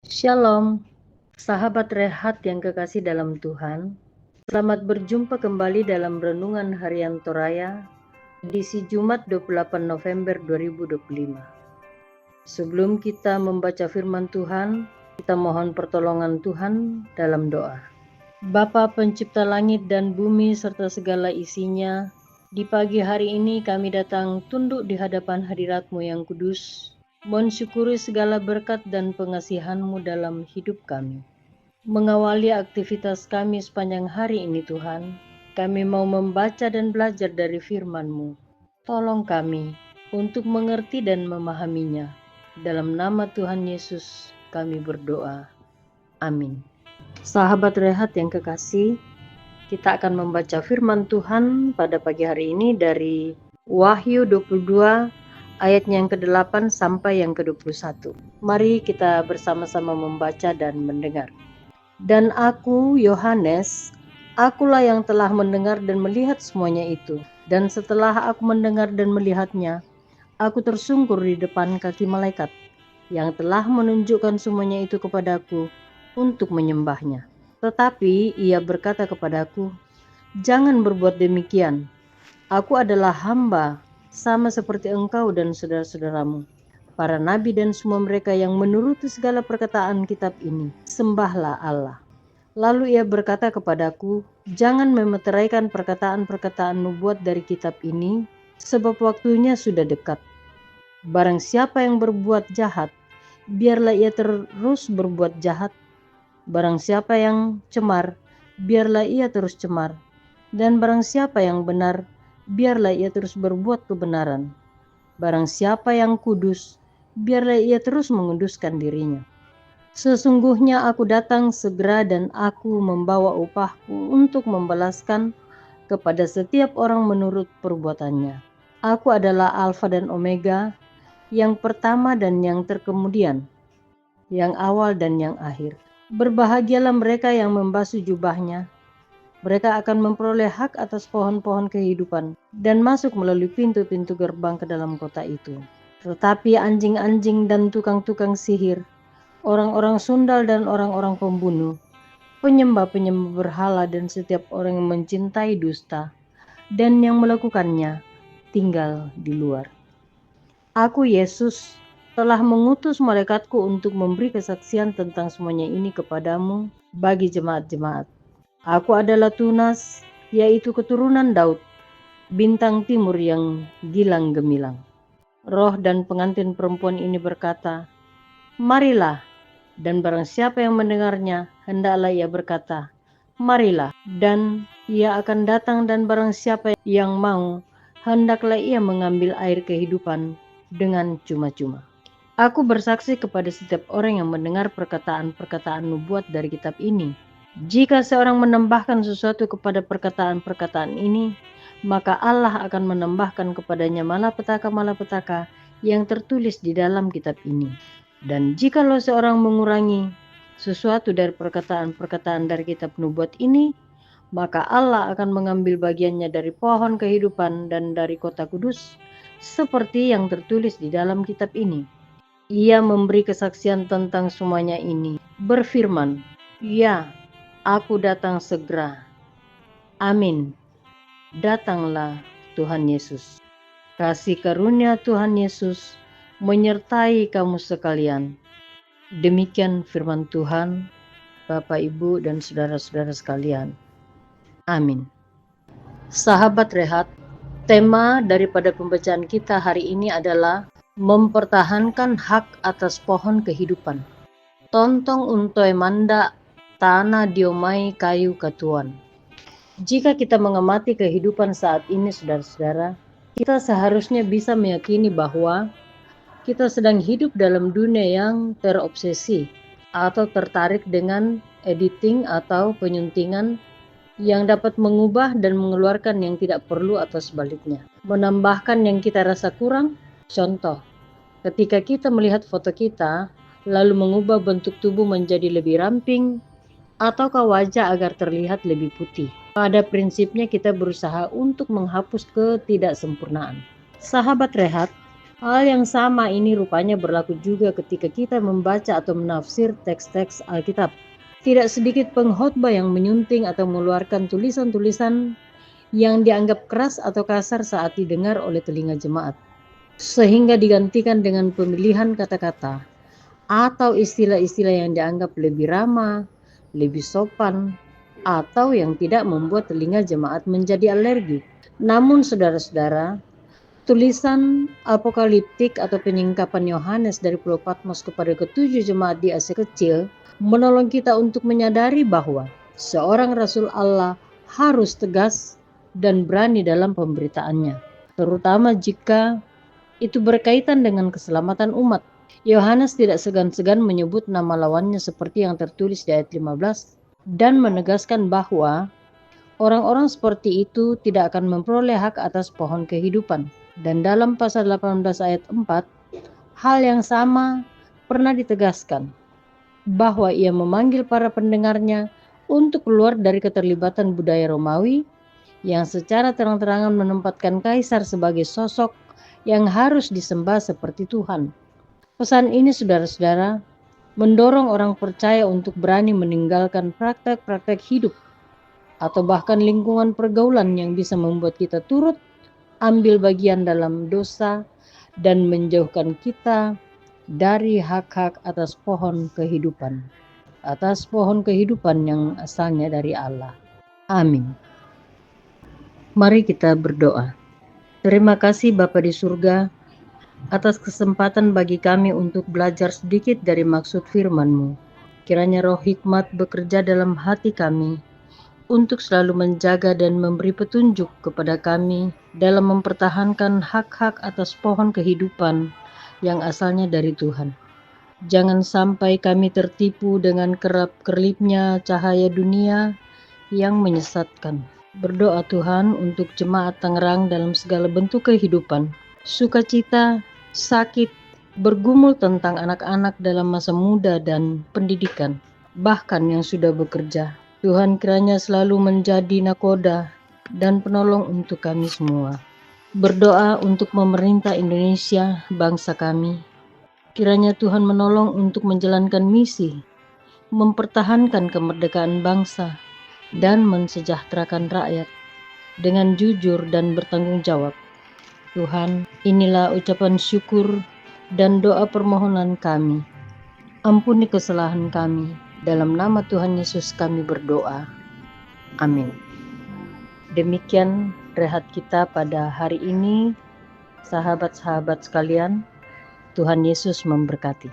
Shalom, sahabat rehat yang kekasih dalam Tuhan. Selamat berjumpa kembali dalam Renungan Harian Toraya, edisi Jumat 28 November 2025. Sebelum kita membaca firman Tuhan, kita mohon pertolongan Tuhan dalam doa. Bapa pencipta langit dan bumi serta segala isinya, di pagi hari ini kami datang tunduk di hadapan hadirat-Mu yang kudus, mensyukuri segala berkat dan pengasihan-Mu dalam hidup kami. Mengawali aktivitas kami sepanjang hari ini Tuhan, kami mau membaca dan belajar dari firman-Mu. Tolong kami untuk mengerti dan memahaminya. Dalam nama Tuhan Yesus kami berdoa. Amin. Sahabat rehat yang kekasih, kita akan membaca firman Tuhan pada pagi hari ini dari Wahyu 22 ayat yang ke-8 sampai yang ke-21. Mari kita bersama-sama membaca dan mendengar. Dan aku, Yohanes, akulah yang telah mendengar dan melihat semuanya itu. Dan setelah aku mendengar dan melihatnya, aku tersungkur di depan kaki malaikat yang telah menunjukkan semuanya itu kepadaku untuk menyembahnya. Tetapi ia berkata kepadaku, "Jangan berbuat demikian. Aku adalah hamba, sama seperti engkau dan saudara-saudaramu, para nabi dan semua mereka yang menuruti segala perkataan kitab ini. Sembahlah Allah." Lalu ia berkata kepadaku, "Jangan memeteraikan perkataan-perkataan nubuat dari kitab ini, sebab waktunya sudah dekat. Barang siapa yang berbuat jahat, biarlah ia terus berbuat jahat. Barang siapa yang cemar, biarlah ia terus cemar. Dan barang siapa yang benar, biarlah ia terus berbuat kebenaran. Barang siapa yang kudus, biarlah ia terus menguduskan dirinya. Sesungguhnya aku datang segera dan aku membawa upahku untuk membalaskan kepada setiap orang menurut perbuatannya. Aku adalah Alfa dan Omega, yang pertama dan yang terkemudian, yang awal dan yang akhir. Berbahagialah mereka yang membasuh jubahnya. Mereka akan memperoleh hak atas pohon-pohon kehidupan dan masuk melalui pintu-pintu gerbang ke dalam kota itu. Tetapi anjing-anjing dan tukang-tukang sihir, orang-orang sundal dan orang-orang pembunuh, penyembah-penyembah berhala dan setiap orang yang mencintai dusta dan yang melakukannya tinggal di luar. Aku, Yesus, telah mengutus malaikatku untuk memberi kesaksian tentang semuanya ini kepadamu bagi jemaat-jemaat. Aku adalah Tunas, yaitu keturunan Daud, bintang timur yang gilang gemilang. Roh dan pengantin perempuan ini berkata, "Marilah," dan barang siapa yang mendengarnya, hendaklah ia berkata, "Marilah," dan ia akan datang, dan barang siapa yang mau, hendaklah ia mengambil air kehidupan dengan cuma-cuma. Aku bersaksi kepada setiap orang yang mendengar perkataan-perkataan nubuat dari kitab ini. Jika seorang menambahkan sesuatu kepada perkataan-perkataan ini, maka Allah akan menambahkan kepadanya malapetaka-malapetaka yang tertulis di dalam kitab ini. Dan jikalau seorang mengurangi sesuatu dari perkataan-perkataan dari kitab nubuat ini, maka Allah akan mengambil bagiannya dari pohon kehidupan dan dari kota kudus, seperti yang tertulis di dalam kitab ini. Ia memberi kesaksian tentang semuanya ini, berfirman, "Ya, aku datang segera." Amin. Datanglah Tuhan Yesus. Kasih karunia Tuhan Yesus menyertai kamu sekalian. Demikian firman Tuhan, Bapak, Ibu, dan saudara-saudara sekalian. Amin. Sahabat rehat, tema daripada pembacaan kita hari ini adalah mempertahankan hak atas pohon kehidupan. Tontong untoy manda tanah diomai kayu katuan. Jika kita mengamati kehidupan saat ini, saudara-saudara, kita seharusnya bisa meyakini bahwa kita sedang hidup dalam dunia yang terobsesi atau tertarik dengan editing atau penyuntingan yang dapat mengubah dan mengeluarkan yang tidak perlu atau sebaliknya, menambahkan yang kita rasa kurang. Contoh, ketika kita melihat foto kita, lalu mengubah bentuk tubuh menjadi lebih ramping, ataukah wajah agar terlihat lebih putih. Pada prinsipnya kita berusaha untuk menghapus ketidaksempurnaan. Sahabat rehat, Hal yang sama ini rupanya berlaku juga ketika kita membaca atau menafsir teks-teks Alkitab. Tidak sedikit pengkhotbah yang menyunting atau mengeluarkan tulisan-tulisan yang dianggap keras atau kasar saat didengar oleh telinga jemaat, sehingga digantikan dengan pemilihan kata-kata atau istilah-istilah yang dianggap lebih ramah, lebih sopan, atau yang tidak membuat telinga jemaat menjadi alergi. Namun saudara-saudara, tulisan apokaliptik atau penyingkapan Yohanes dari Pulau Patmos kepada ketujuh jemaat di Asia Kecil menolong kita untuk menyadari bahwa seorang Rasul Allah harus tegas dan berani dalam pemberitaannya, terutama jika itu berkaitan dengan keselamatan umat. Yohanes tidak segan-segan menyebut nama lawannya seperti yang tertulis di ayat 15 dan menegaskan bahwa orang-orang seperti itu tidak akan memperoleh hak atas pohon kehidupan. Dan dalam pasal 18 ayat 4, hal yang sama pernah ditegaskan, bahwa ia memanggil para pendengarnya untuk keluar dari keterlibatan budaya Romawi yang secara terang-terangan menempatkan kaisar sebagai sosok yang harus disembah seperti Tuhan. Pesan ini, saudara-saudara, mendorong orang percaya untuk berani meninggalkan praktek-praktek hidup atau bahkan lingkungan pergaulan yang bisa membuat kita turut ambil bagian dalam dosa dan menjauhkan kita dari hak-hak atas pohon kehidupan. Atas pohon kehidupan yang asalnya dari Allah. Amin. Mari kita berdoa. Terima kasih Bapa di surga atas kesempatan bagi kami untuk belajar sedikit dari maksud firman-Mu. Kiranya roh hikmat bekerja dalam hati kami untuk selalu menjaga dan memberi petunjuk kepada kami dalam mempertahankan hak-hak atas pohon kehidupan yang asalnya dari Tuhan. Jangan sampai kami tertipu dengan kerap-kerlipnya cahaya dunia yang menyesatkan. Berdoa Tuhan untuk jemaat Tangerang dalam segala bentuk kehidupan, sukacita, sakit, bergumul tentang anak-anak dalam masa muda dan pendidikan, bahkan yang sudah bekerja. Tuhan kiranya selalu menjadi nakoda dan penolong untuk kami semua. Berdoa untuk pemerintah Indonesia, bangsa kami. Kiranya Tuhan menolong untuk menjalankan misi, mempertahankan kemerdekaan bangsa, dan mensejahterakan rakyat dengan jujur dan bertanggung jawab. Tuhan, inilah ucapan syukur dan doa permohonan kami. Ampuni kesalahan kami. Dalam nama Tuhan Yesus kami berdoa. Amin. Demikian rehat kita pada hari ini, sahabat-sahabat sekalian. Tuhan Yesus memberkati.